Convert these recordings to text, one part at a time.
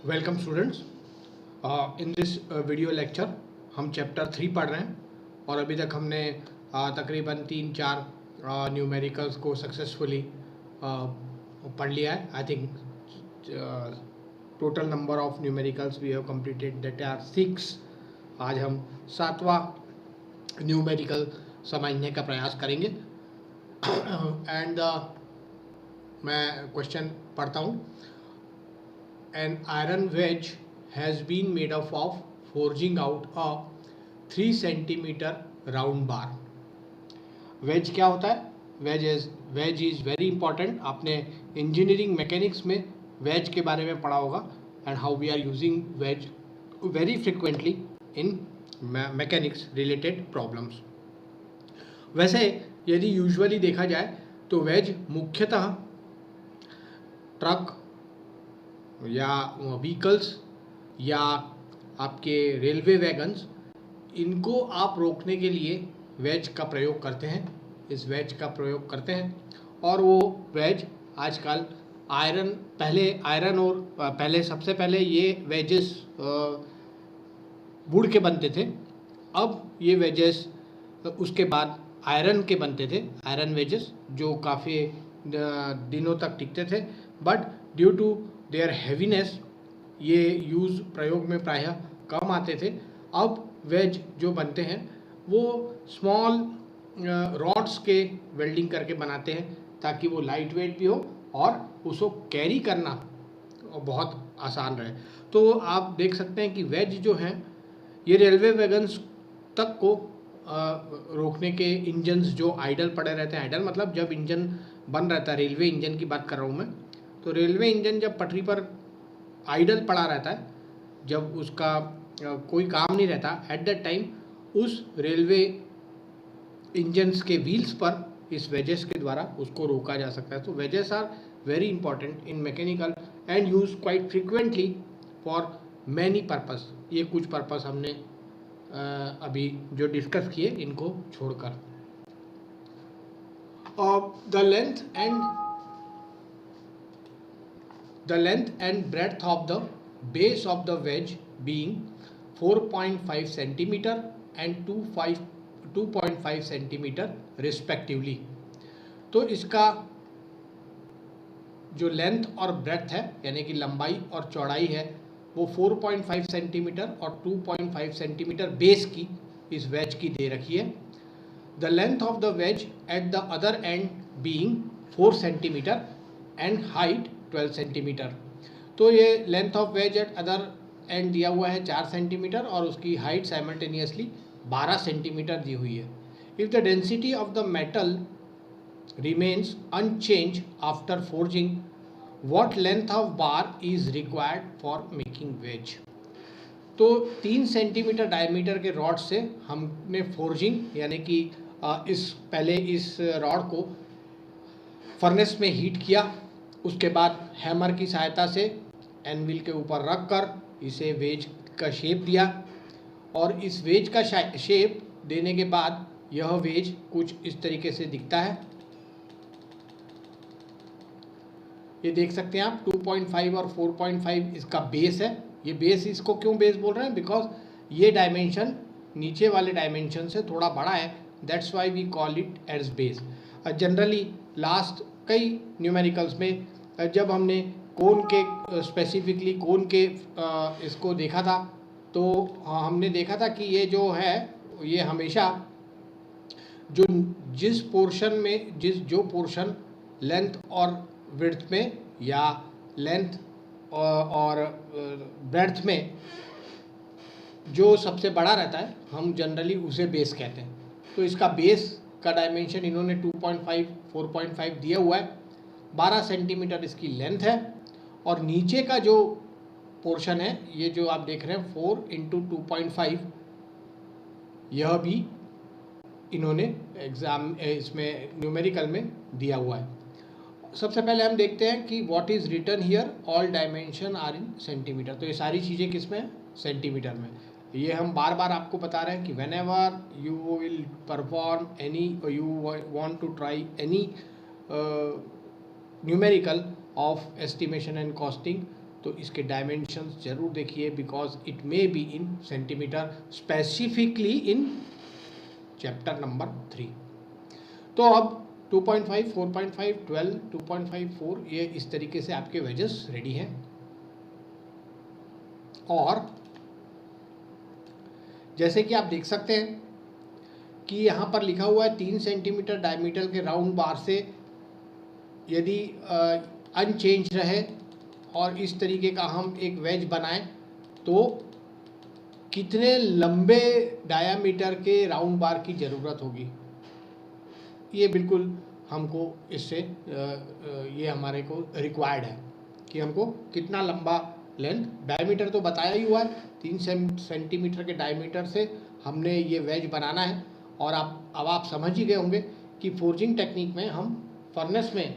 Welcome students. In this video lecture हम chapter 3 पढ़ रहे हैं और अभी तक हमने तकरीबन 3-4 न्यूमेरिकल्स को सक्सेसफुली पढ़ लिया है। I think total number of numericals we have completed that are 6। आज हम 7वां न्यूमेरिकल समझने का प्रयास करेंगे। एंड मैं क्वेश्चन पढ़ता हूँ। An iron wedge has been made up of forging out a 3 centimeter round bar. Wedge क्या होता है? Wedge is very important. आपने इंजीनियरिंग मैकेनिक्स में वेज के बारे में पढ़ा होगा and how we are using wedge very frequently in mechanics related problems. वैसे यदि यूजुअली देखा जाए तो वेज मुख्यतः ट्रक या व्हीकल्स या आपके रेलवे वैगन्स, इनको आप रोकने के लिए वेज का प्रयोग करते हैं। इस वेज का प्रयोग करते हैं और वो वेज आजकल पहले सबसे पहले ये वेजेस वुड के बनते थे। अब ये वेजेस उसके बाद आयरन के बनते थे, आयरन वेजेस, जो काफ़ी दिनों तक टिकते थे। But due to their heaviness ये यूज़ प्रयोग में प्रायः कम आते थे। अब वेज जो बनते हैं वो स्मॉल रॉड्स के वेल्डिंग करके बनाते हैं ताकि वो लाइट वेट भी हो और उसको कैरी करना बहुत आसान रहे। तो आप देख सकते हैं कि वेज जो हैं ये रेलवे वैगन्स तक को रोकने के इंजन्स जो आइडल पड़े रहते हैं, आइडल मतलब जब इंजन बन रहता है, रेलवे इंजन की बात कर रहा हूँ मैं, तो रेलवे इंजन जब पटरी पर आइडल पड़ा रहता है, जब उसका कोई काम नहीं रहता, एट दैट टाइम उस रेलवे इंजन्स के व्हील्स पर इस वेजेस के द्वारा उसको रोका जा सकता है। तो wedges are very important in mechanical and use quite frequently for many purpose. ये कुछ पर्पस हमने अभी जो डिस्कस किए इनको छोड़कर। The length and breadth of the base of the wedge being 4.5 centimeter and 2.5 centimeter respectively. तो इसका जो लेंथ और ब्रेड्थ है यानी कि लंबाई और चौड़ाई है वो 4.5 सेंटीमीटर और 2.5 सेंटीमीटर बेस की इस वेज की दे रखी है। The length of the wedge at the other end being 4 centimeter and height 12 centimetre. तो ये length of ways eight other and दिया हुआ है 4 सेंटीमीटर और उसकी हाइट साइमल्टेनियसली 12 सेंटीमीटर दी हुई है। If the density of the metal remains unchanged after forging, what length of bar is required for making wedge. तो 3 सेंटीमीटर डायमीटर के रॉड से हमने फोर्जिंग यानी कि पहले इस रॉड को फर्नेस में हीट किया, उसके बाद हैमर की सहायता से एनविल के ऊपर रख कर इसे वेज का शेप दिया और इस वेज का शेप देने के बाद यह वेज कुछ इस तरीके से दिखता है। ये देख सकते हैं आप 2.5 और 4.5 इसका बेस है। ये बेस, इसको क्यों बेस बोल रहे हैं? बिकॉज ये डायमेंशन नीचे वाले डायमेंशन से थोड़ा बड़ा है, that's why we call it as base. Generally last कई न्यूमेरिकल्स में जब हमने कोन के स्पेसिफिकली कोन के इसको देखा था तो हमने देखा था कि ये जो है ये हमेशा जिस पोर्शन लेंथ और विड्थ में या लेंथ और ब्रेड्थ में जो सबसे बड़ा रहता है हम जनरली उसे बेस कहते हैं। तो इसका बेस का डायमेंशन इन्होंने 2.5 4.5 दिया हुआ है। 12 सेंटीमीटर इसकी लेंथ है और नीचे का जो पोर्शन है ये जो आप देख रहे हैं 4 × 2.5, यह भी इन्होंने इसमें न्यूमेरिकल में दिया हुआ है। सबसे पहले हम देखते हैं कि what is written here, all dimension are in centimetre. तो ये सारी चीज़ें किस में? सेंटीमीटर में। ये हम बार बार आपको बता रहे हैं कि whenever you will perform any, you want to try any numerical of estimation and costing, तो इसके डायमेंशंस जरूर देखिए, because it may be in centimetre, specifically in chapter number 3। तो अब 2.5, 4.5, 12, 2.5, 4 ये इस तरीके से आपके वेजेस रेडी हैं। और जैसे कि आप देख सकते हैं कि यहाँ पर लिखा हुआ है 3 सेंटीमीटर डायमीटर के राउंड बार से यदि अनचेंज रहे और इस तरीके का हम एक वेज बनाएं तो कितने लंबे डायामीटर के राउंड बार की ज़रूरत होगी। ये बिल्कुल हमको इससे ये हमारे को रिक्वायर्ड है कि हमको कितना लंबा लेंथ, डायमीटर तो बताया ही हुआ है, 3 सेंटीमीटर के डायमीटर से हमने ये वेज बनाना है। और अब आप समझ ही गए होंगे कि फोर्जिंग टेक्निक में हम फर्नेस में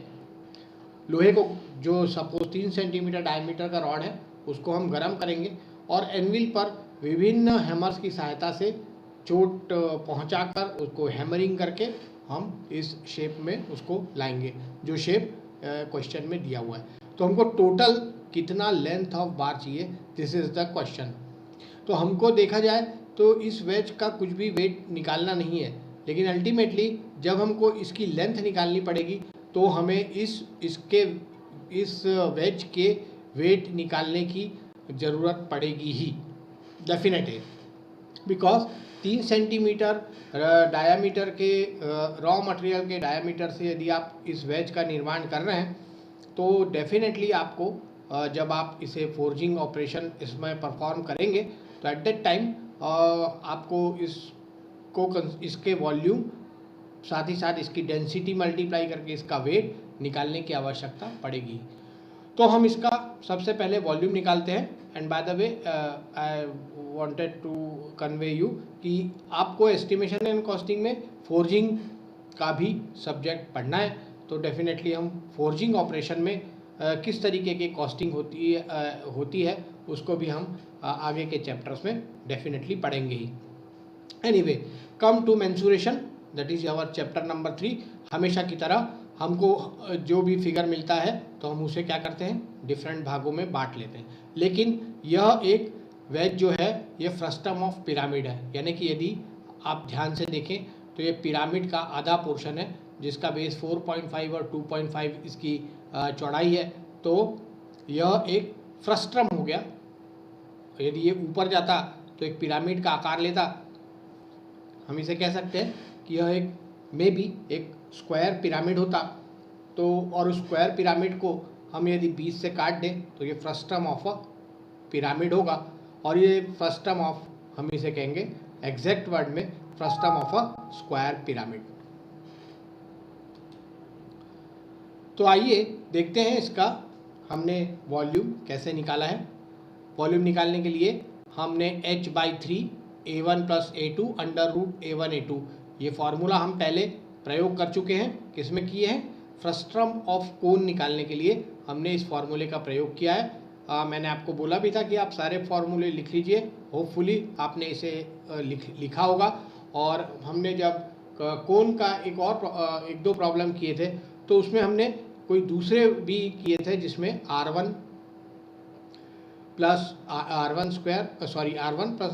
लोहे को, जो सपोज 3 सेंटीमीटर डायमीटर का रॉड है, उसको हम गर्म करेंगे और एनविल पर विभिन्न हैमर्स की सहायता से चोट पहुंचाकर उसको हैमरिंग करके हम इस शेप में उसको लाएंगे जो शेप क्वेश्चन में दिया हुआ है। तो हमको टोटल कितना लेंथ ऑफ बार चाहिए, दिस इज़ द क्वेश्चन। तो हमको देखा जाए तो इस वेज का कुछ भी वेट निकालना नहीं है, लेकिन अल्टीमेटली जब हमको इसकी लेंथ निकालनी पड़ेगी तो हमें इस वेज के वेट निकालने की ज़रूरत पड़ेगी ही, डेफिनेट है। बिकॉज 3 सेंटीमीटर डायामीटर के रॉ मटेरियल के डायामीटर से यदि आप इस वेज का निर्माण कर रहे हैं तो डेफिनेटली आपको जब आप इसे फोर्जिंग ऑपरेशन इसमें परफॉर्म करेंगे तो एट दैट टाइम आपको इसके वॉल्यूम साथ ही साथ इसकी डेंसिटी मल्टीप्लाई करके इसका वेट निकालने की आवश्यकता पड़ेगी। तो हम इसका सबसे पहले वॉल्यूम निकालते हैं। And by the way I wanted to convey you कि आपको एस्टिमेशन एंड कॉस्टिंग में फोर्जिंग का भी सब्जेक्ट पढ़ना है, तो डेफिनेटली हम फोर्जिंग ऑपरेशन में किस तरीके की कॉस्टिंग होती है उसको भी हम आगे के चैप्टर्स में डेफिनेटली पढ़ेंगे ही। Anyway, come to mensuration, that is our chapter number 3। हमेशा की तरह हमको जो भी फिगर मिलता है तो हम उसे क्या करते हैं, डिफरेंट भागों में बांट लेते हैं। लेकिन यह एक वेज जो है ये फ्रस्टम ऑफ पिरामिड है, यानी कि यदि आप ध्यान से देखें तो ये पिरामिड का आधा पोर्शन है जिसका बेस 4.5 और 2.5 इसकी चौड़ाई है। तो यह एक फ्रस्ट्रम हो गया। यदि ये ऊपर जाता तो एक पिरामिड का आकार लेता। हम इसे कह सकते हैं कि यह एक मे बी एक स्क्वायर पिरामिड होता। तो और उस स्क्वायर पिरामिड को हम यदि बीच से काट दें तो ये फ्रस्ट्रम ऑफ अ पिरामिड होगा। और ये फ्रस्ट्रम ऑफ, हम इसे कहेंगे एग्जैक्ट वर्ड में frustum of a square pyramid. तो आइए देखते हैं इसका हमने वॉल्यूम कैसे निकाला है। वॉल्यूम निकालने के लिए हमने h/3 A1 + A2 √A1 A2 ये फार्मूला हम पहले प्रयोग कर चुके हैं। किसमें किए हैं, फ्रस्ट्रम ऑफ कोन निकालने के लिए हमने इस फार्मूले का प्रयोग किया है। मैंने आपको बोला भी था कि आप सारे फार्मूले लिख लीजिए, होपफुली आपने इसे लिखा होगा। और हमने जब कोन का एक दो प्रॉब्लम किए थे तो उसमें हमने कोई दूसरे भी किए थे जिसमें R1 + R1 + R2 √R1² +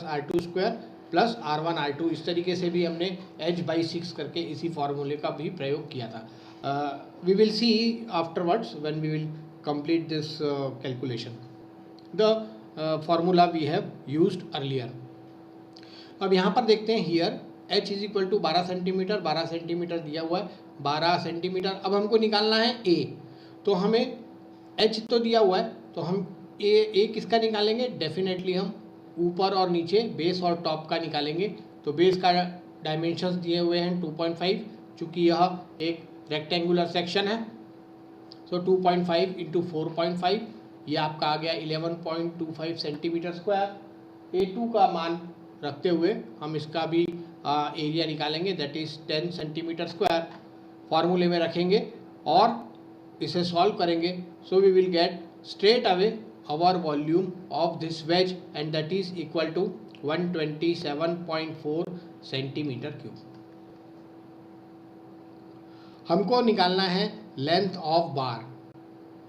R2² + R1 R2, इस तरीके से भी हमने h/6 करके इसी फार्मूले का भी प्रयोग किया था। We will see afterwards when we will complete this calculation the formula we have used earlier. अब यहाँ पर देखते हैं, हियर h = 12 सेंटीमीटर, 12 सेंटीमीटर दिया हुआ है, 12 सेंटीमीटर। अब हमको निकालना है a, तो हमें h तो दिया हुआ है तो हम a किसका निकालेंगे, डेफिनेटली हम ऊपर और नीचे, बेस और टॉप का निकालेंगे। तो बेस का डायमेंशंस दिए हुए हैं 2.5, चूँकि यह एक रेक्टेंगुलर सेक्शन है। तो 2.5 × 4.5 ये आपका आ गया 11.25 सेंटीमीटर स्क्वायर। A2 का मान रखते हुए हम इसका भी एरिया निकालेंगे, दैट इज़ 10 सेंटीमीटर स्क्वायर। फार्मूले में रखेंगे और इसे सॉल्व करेंगे। So we will get straight away our volume of this wedge and that is equal to 127.4 centimetre cube. हमको निकालना है लेंथ ऑफ बार।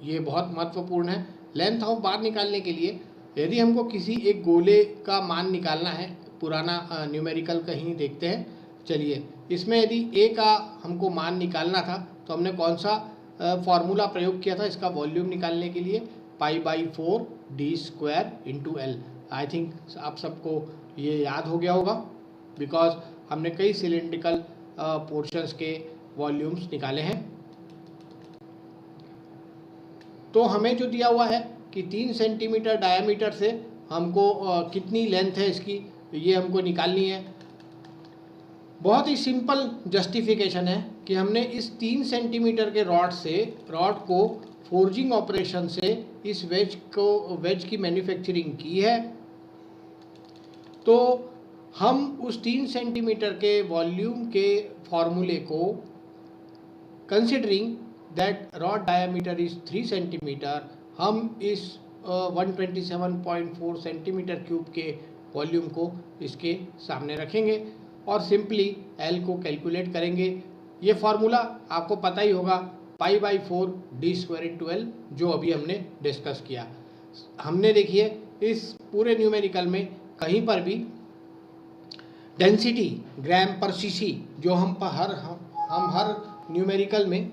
ये बहुत महत्वपूर्ण है। लेंथ ऑफ बार निकालने के लिए यदि हमको किसी एक गोले का मान निकालना है, पुराना न्यूमेरिकल कहीं देखते हैं, चलिए इसमें यदि ए का हमको मान निकालना था तो हमने कौन सा फॉर्मूला प्रयोग किया था इसका वॉल्यूम निकालने के लिए, π/4 d² into L. I think आप सबको ये याद हो गया होगा, बिकॉज हमने कई सिलेंड्रिकल पोर्शंस के वॉल्यूम्स निकाले हैं। तो हमें जो दिया हुआ है कि 3 सेंटीमीटर डायमीटर से हमको कितनी लेंथ है इसकी, ये हमको निकालनी है। बहुत ही सिंपल जस्टिफिकेशन है कि हमने इस 3 सेंटीमीटर के रॉड को फोर्जिंग ऑपरेशन से इस वेज की मैन्युफैक्चरिंग की है। तो हम उस 3 सेंटीमीटर के वॉल्यूम के फॉर्मूले को, considering that rod diameter is 3 centimetre, हम इस 127.4 सेंटीमीटर क्यूब के वॉल्यूम को इसके सामने रखेंगे और सिंपली एल को कैलकुलेट करेंगे। ये फार्मूला आपको पता ही होगा, π/4 d² इंटू एल, जो अभी हमने डिस्कस किया। हमने देखिए इस पूरे न्यूमेरिकल में कहीं पर भी डेंसिटी ग्राम पर सीसी जो हम हर न्यूमेरिकल में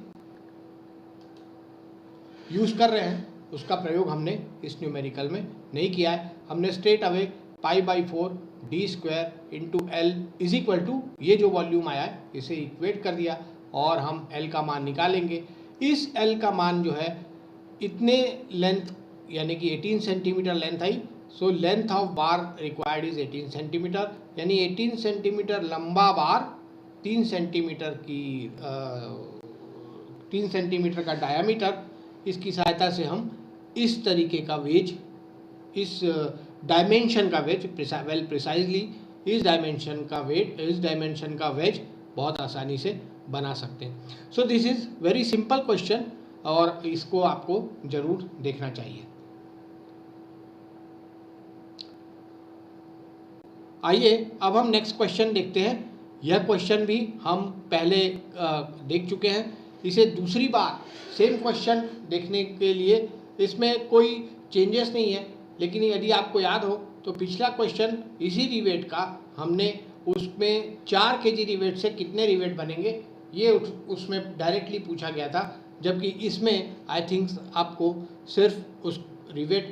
यूज़ कर रहे हैं उसका प्रयोग हमने इस न्यूमेरिकल में नहीं किया है। हमने straight away π/4 d² into L is equal to ये जो वॉल्यूम आया है इसे इक्वेट कर दिया और हम एल का मान निकालेंगे। इस एल का मान जो है इतने लेंथ यानी कि 18 centimetre length I. So length of bar required is 18 centimetre, यानी 18 सेंटीमीटर लंबा बार 3 सेंटीमीटर का डायामीटर, इसकी सहायता से हम इस तरीके का वेज, इस डायमेंशन का वेज, प्रिसाइजली इस डायमेंशन का वेज बहुत आसानी से बना सकते हैं। So this is very simple question और इसको आपको जरूर देखना चाहिए। आइए अब हम नेक्स्ट क्वेश्चन देखते हैं। यह क्वेश्चन भी हम पहले देख चुके हैं, इसे दूसरी बार सेम क्वेश्चन देखने के लिए इसमें कोई चेंजेस नहीं है, लेकिन यदि आपको याद हो तो पिछला क्वेश्चन इसी रिवेट का हमने उसमें 4 kg रिवेट से कितने रिवेट बनेंगे ये उसमें डायरेक्टली पूछा गया था, जबकि इसमें आई थिंक आपको सिर्फ उस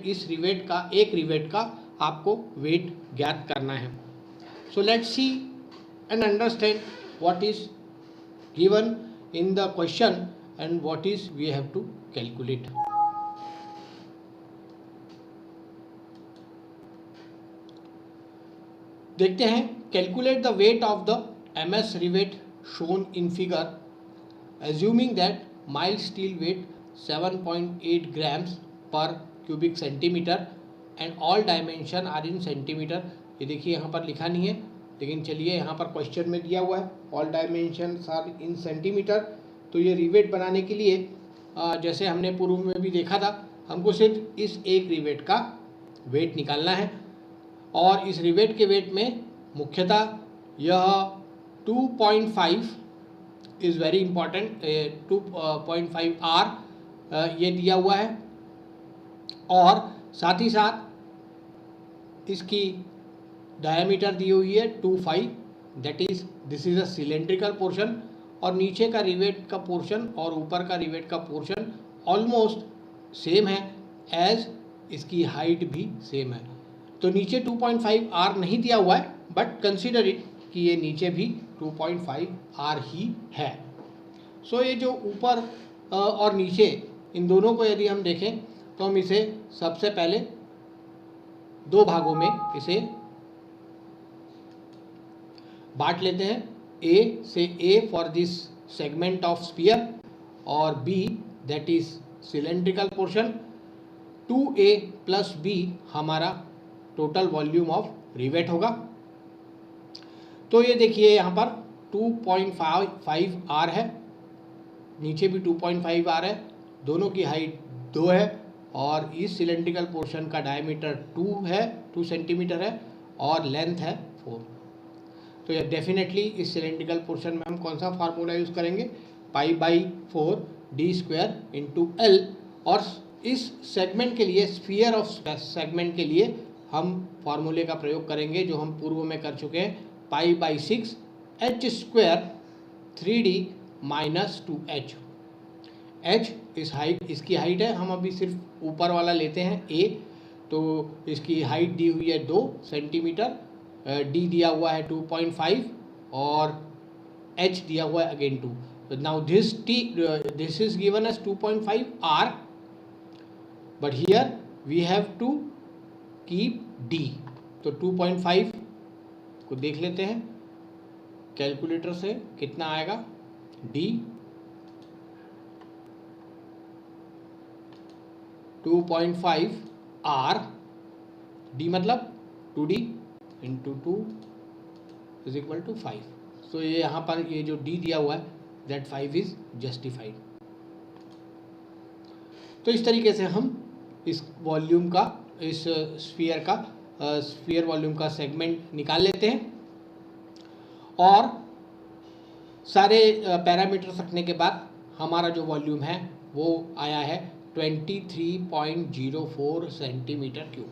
इस रिवेट का आपको वेट ज्ञात करना है। So let's see and understand what is given in the question and what is we have to calculate. देखते हैं, calculate the weight of the MS rivet shown in figure, assuming that mild steel weight 7.8 grams per cubic centimeter and all dimension are in centimeter। ये देखिए यहाँ पर लिखा नहीं है, लेकिन चलिए यहाँ पर क्वेश्चन में दिया हुआ है all dimensions are in centimeter। तो ये रिवेट बनाने के लिए जैसे हमने पूर्व में भी देखा था, हमको सिर्फ इस एक रिवेट का वेट निकालना है और इस रिवेट के वेट में मुख्यतः यह 2.5 इज़ वेरी इम्पॉर्टेंट, 2.5 R ये दिया हुआ है और साथ ही साथ इसकी डायमीटर दी हुई है 2.5, that is this is a cylindrical portion और नीचे का रिवेट का पोर्शन और ऊपर का रिवेट का पोर्शन ऑलमोस्ट सेम है एज इसकी हाइट भी सेम है। तो नीचे 2.5 R नहीं दिया हुआ है, बट कंसीडर इट कि ये नीचे भी 2.5 R ही है। सो ये जो ऊपर और नीचे इन दोनों को यदि हम देखें तो हम इसे सबसे पहले 2 भागों में इसे बांट लेते हैं। A से A for this segment of sphere और B that is cylindrical portion, 2A plus B हमारा टोटल वॉल्यूम ऑफ रिवेट होगा। तो ये देखिए यहाँ पर 2.5 R है, नीचे भी 2.5 R है, दोनों की हाइट 2 है और इस सिलेंड्रिकल पोर्शन का डायमीटर 2 सेंटीमीटर है और लेंथ है 4। तो ये डेफिनेटली इस सिलेंड्रिकल पोर्शन में हम कौन सा फार्मूला यूज़ करेंगे, π/4 d² इंटू एल, और इस सेगमेंट के लिए, स्फीयर ऑफ सेगमेंट के लिए हम फॉर्मूले का प्रयोग करेंगे जो हम पूर्व में कर चुके हैं, π/6 h² 3d minus 2h। h इस हाइट, इसकी हाइट है, हम अभी सिर्फ ऊपर वाला लेते हैं a, तो इसकी हाइट दी हुई है 2 सेंटीमीटर, d दिया हुआ है 2.5 और h दिया हुआ है again 2। Now this is given as 2.5 r, but here we have to keep d। तो 2.5 को देख लेते हैं कैलकुलेटर से, कितना आएगा, d 2.5 r, d मतलब 2d into 2 is equal to 5। So ये यहाँ पर ये जो d दिया हुआ है दैट 5 इज जस्टिफाइड। तो इस तरीके से हम इस वॉल्यूम का, इस स्फीयर का, स्फीयर वॉल्यूम का सेगमेंट निकाल लेते हैं और सारे पैरामीटर्स रखने के बाद हमारा जो वॉल्यूम है वो आया है 23.04 सेंटीमीटर क्यूब।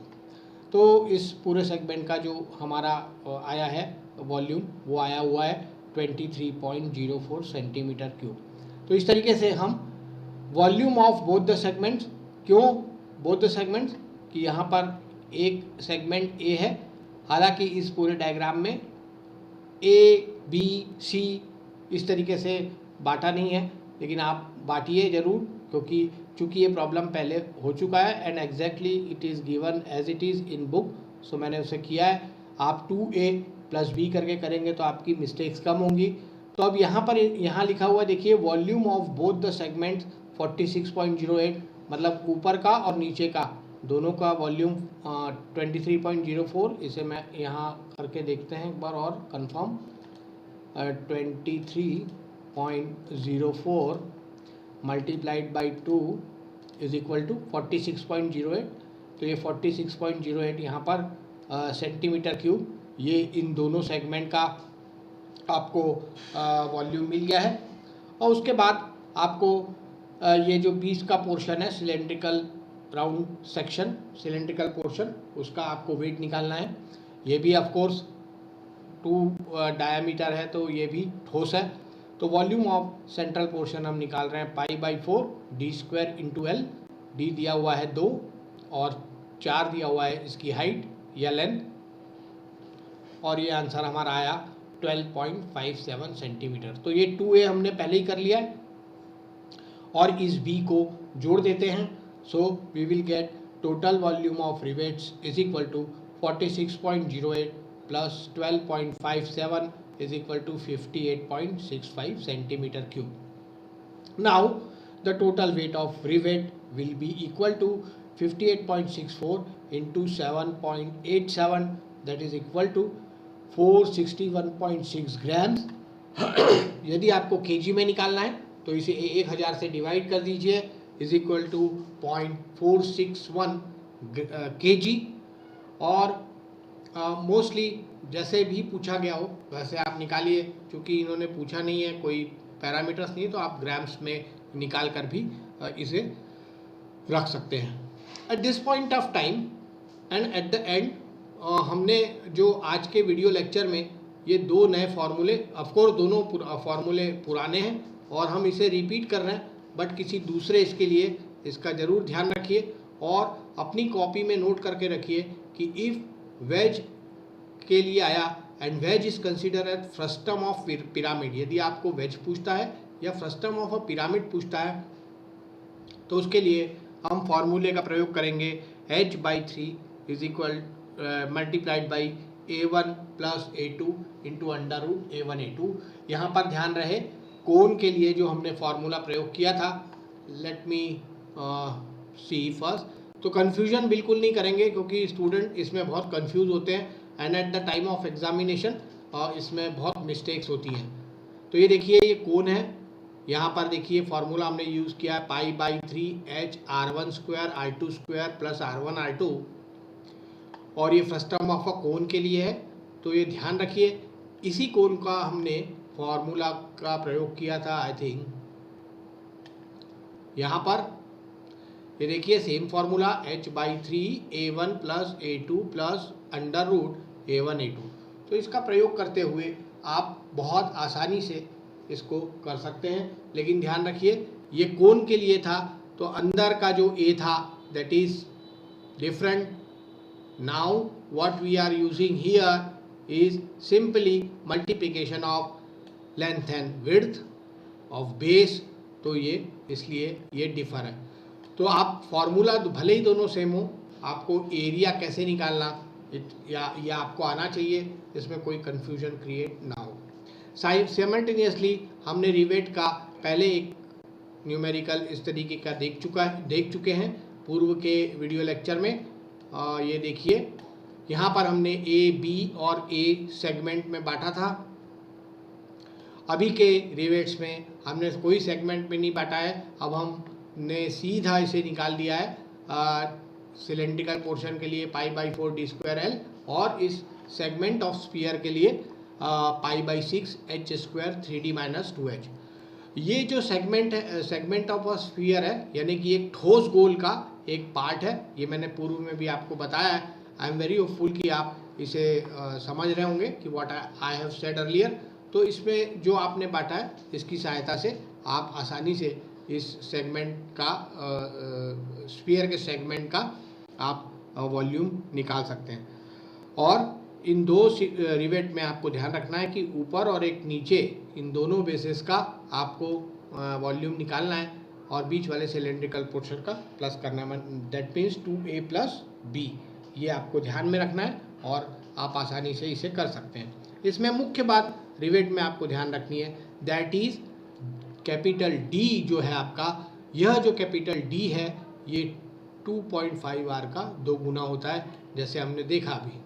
तो इस पूरे सेगमेंट का जो हमारा आया है वॉल्यूम वो आया हुआ है 23.04 सेंटीमीटर क्यूब। तो इस तरीके से हम volume of both the segments, क्यों बोथ द सेगमेंट्स, कि यहाँ पर एक सेगमेंट ए है, हालांकि इस पूरे डायग्राम में ए बी सी इस तरीके से बांटा नहीं है, लेकिन आप बांटिए ज़रूर, क्योंकि चूँकि ये प्रॉब्लम पहले हो चुका है and exactly it is given as it is in book. So मैंने उसे किया है। आप 2a + b करके करेंगे तो आपकी मिस्टेक्स कम होंगी। तो अब यहाँ पर यहाँ लिखा हुआ देखिए, volume of both the segments 46.08, मतलब ऊपर का और नीचे का दोनों का वॉल्यूम 23.04। इसे मैं यहाँ करके देखते हैं एक बार और confirm, 23.04 multiplied by 2 is equal to 46.08। तो ये 46.08 यहाँ पर सेंटीमीटर क्यूब, ये इन दोनों सेगमेंट का आपको वॉल्यूम मिल गया है। और उसके बाद आपको ये जो बीच का पोर्शन है, cylindrical round section, cylindrical portion, उसका आपको वेट निकालना है। ये भी ऑफ कोर्स 2 डायामीटर है, तो ये भी ठोस है। तो वॉल्यूम ऑफ सेंट्रल पोर्शन हम निकाल रहे हैं π/4 d² इंटू l। d दिया हुआ है 2 और 4 दिया हुआ है इसकी हाइट या लेंथ, और ये आंसर हमारा आया 12.57 सेंटीमीटर। तो ये 2a हमने पहले ही कर लिया है और इस b को जोड़ देते हैं। So we will get total volume of rivets is equal to 46.08 plus 12.57 is equal to 58.65 centimeter cube. Now the total weight of rivet will be equal to 58.64 into 7.87, that is equal to 461.6 grams. यदि आपको kg में निकालना है तो इसे 1000 से divide कर दीजिए, इज इक्वल टू 0.461 kg। और मोस्टली जैसे भी पूछा गया हो वैसे आप निकालिए, क्योंकि इन्होंने पूछा नहीं है, कोई पैरामीटर्स नहीं, तो आप ग्राम्स में निकाल कर भी इसे रख सकते हैं। At this point of time and at the end हमने जो आज के वीडियो लेक्चर में ये 2 नए फार्मूले, ऑफकोर्स दोनों फार्मूले पुराने हैं और हम इसे रिपीट कर रहे हैं, बट किसी दूसरे इसके लिए इसका ज़रूर ध्यान रखिए और अपनी कॉपी में नोट करके रखिए कि इफ़ वेज के लिए आया and wedge is consider as frustum of pyramid, यदि आपको वेज पूछता है या फ्रस्टम ऑफ अ पिरामिड पूछता है तो उसके लिए हम फार्मूले का प्रयोग करेंगे h/3 is equal multiplied by a1 plus a2 into √a1a2। यहाँ पर ध्यान रहे कोण के लिए जो हमने फार्मूला प्रयोग किया था, लेट मी सी फर्स्ट। तो कन्फ्यूजन बिल्कुल नहीं करेंगे क्योंकि स्टूडेंट इसमें बहुत कंफ्यूज होते हैं and at the time of examination इसमें बहुत मिस्टेक्स होती हैं। तो ये देखिए ये कोण है, यहाँ पर देखिए फार्मूला हमने यूज़ किया है π/3 h r1² r2² plus r1 r2, और ये फ्रस्टम ऑफ अ कोण के लिए है। तो ये ध्यान रखिए, इसी कोण का हमने फार्मूला का प्रयोग किया था आई थिंक यहाँ पर ये देखिए same formula h/3 a1 plus a2 plus under root a1 a2। तो इसका प्रयोग करते हुए आप बहुत आसानी से इसको कर सकते हैं। लेकिन ध्यान रखिए ये कोण के लिए था, तो अंदर का जो a था that is different. Now what we are using here is simply multiplication of length and width of base. तो ये इसलिए ये डिफर है। तो आप फॉर्मूला भले ही दोनों सेम हो, आपको एरिया कैसे निकालना या आपको आना चाहिए, इसमें कोई कंफ्यूजन क्रिएट ना हो। साइमल्टेनियसली हमने रिवेट का पहले एक न्यूमेरिकल इस तरीके का देख चुके हैं पूर्व के वीडियो लेक्चर में। ये देखिए यहाँ पर हमने ए बी और ए सेगमेंट में बांटा था। अभी के रिवेट्स में हमने कोई सेगमेंट में नहीं बांटा है। अब हमने सीधा इसे निकाल दिया है सिलेंड्रिकल पोर्शन के लिए π/4 d²L और इस सेगमेंट ऑफ स्फीयर के लिए π/6 h² 3d - 2h। ये जो सेगमेंट है, सेगमेंट ऑफ अ स्फीयर है, यानी कि एक ठोस गोल का एक पार्ट है। ये मैंने पूर्व में भी आपको बताया है। आई एम वेरी होपफुल कि आप इसे समझ रहे होंगे कि what I have said earlier. तो इसमें जो आपने बांटा है इसकी सहायता से आप आसानी से इस सेगमेंट का स्फीयर के सेगमेंट का आप वॉल्यूम निकाल सकते हैं। और इन दो रिवेट में आपको ध्यान रखना है कि ऊपर और एक नीचे इन दोनों बेसिस का आपको वॉल्यूम निकालना है और बीच वाले सिलेंड्रिकल पोर्शन का प्लस करना है, दैट मीन्स 2a + b। ये आपको ध्यान में रखना है और आप आसानी से इसे कर सकते हैं। इसमें मुख्य बात रिवेट में आपको ध्यान रखनी है, दैट इज कैपिटल D जो है आपका, यह जो कैपिटल D है ये 2.5R का 2 गुना होता है, जैसे हमने देखा अभी।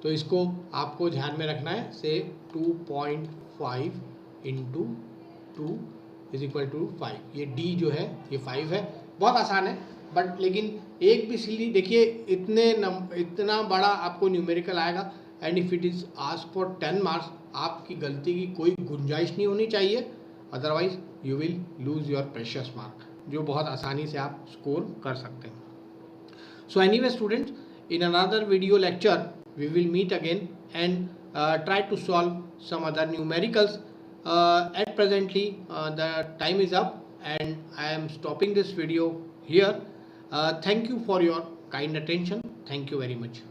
तो इसको आपको ध्यान में रखना है, से 2.5 × 2 = 5। ये D जो है ये 5 है। बहुत आसान है, बट लेकिन एक भी सीधी देखिए इतना बड़ा आपको न्यूमेरिकल आएगा and if it is asked for 10 marks, आपकी गलती की कोई गुंजाइश नहीं होनी चाहिए, otherwise you will lose your precious mark, जो बहुत आसानी से आप स्कोर कर सकते हैं। So anyway students, in another video lecture we will meet again and try to solve some other numericals. At presently the time is up and I am stopping this video here. Thank you for your kind attention. Thank you very much.